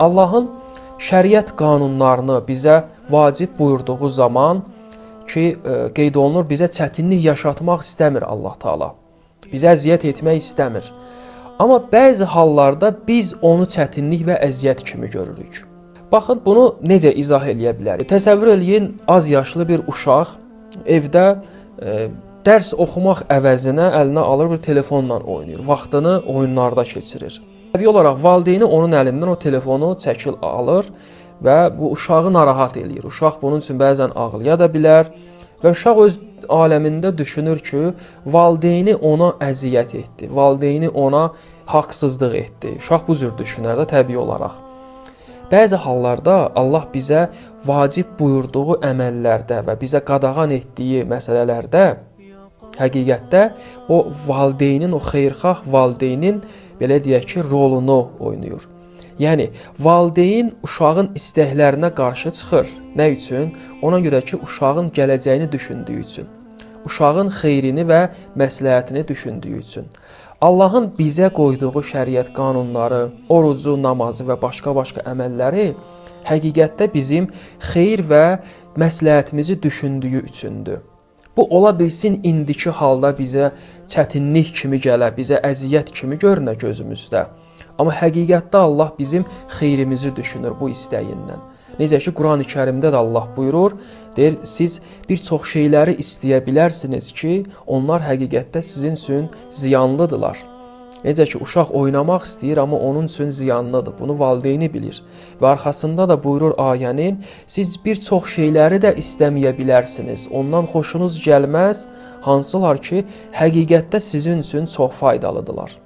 Allahın şəriət qanunlarını bizə vacib buyurduğu zaman ki, qeyd olunur, bizə çətinlik yaşatmaq istəmir Allah Taala. Bizə əziyyət etmək istəmir. Amma bəzi hallarda biz onu çətinlik və əziyyət kimi görürük. Baxın, bunu necə izah eləyə bilərik? Təsəvvür eləyin, az yaşlı bir uşaq evdə dərs oxumaq əvəzinə əlinə alır, bir telefonla oynayır. Vaxtını oyunlarda keçirir. Təbii olaraq valideyni onun əlindən o telefonu çəkil alır və bu uşağı narahat eləyir. Uşaq bunun üçün bəzən ağlaya da bilər və uşaq öz aləmində düşünür ki, valideyni ona əziyyət etdi, valideyni ona haqsızlıq etdi. Uşaq bu cür düşünər də təbii olaraq. Bəzi hallarda Allah bizə vacib buyurduğu əməllərdə və bizə qadağan etdiyi məsələlərdə həqiqətdə o valideynin, o xeyirxah valideynin belə deyək ki, rolunu oynayır. Yəni, valideyn uşağın istəklərinə qarşı çıxır. Nə üçün? Ona görə ki, uşağın gələcəyini düşündüyü üçün. Uşağın xeyrini və məsləhətini düşündüyü üçün. Allahın bizə qoyduğu şəriət qanunları, orucu, namazı və başqa-başqa əməlləri həqiqətdə bizim xeyir və məsləhətimizi düşündüyü üçündür. Bu, ola bilsin, indiki halda bizə çətinlik kimi gələ, bizə əziyyət kimi görünə gözümüzdə. Amma həqiqətdə Allah bizim xeyrimizi düşünür bu istəyindən. Necə ki, Quran-ı Kərimdə də Allah buyurur, deyir, siz bir çox şeyləri istəyə bilərsiniz ki, onlar həqiqətdə sizin üçün ziyanlıdırlar. Necə ki, uşaq oynamaq istəyir, amma onun üçün ziyanlıdır. Bunu valideyni bilir. Və arxasında da buyurur ayənin, siz bir çox şeyləri də istəməyə bilərsiniz. Ondan xoşunuz gəlməz, hansılar ki, həqiqətdə sizin üçün çox faydalıdırlar.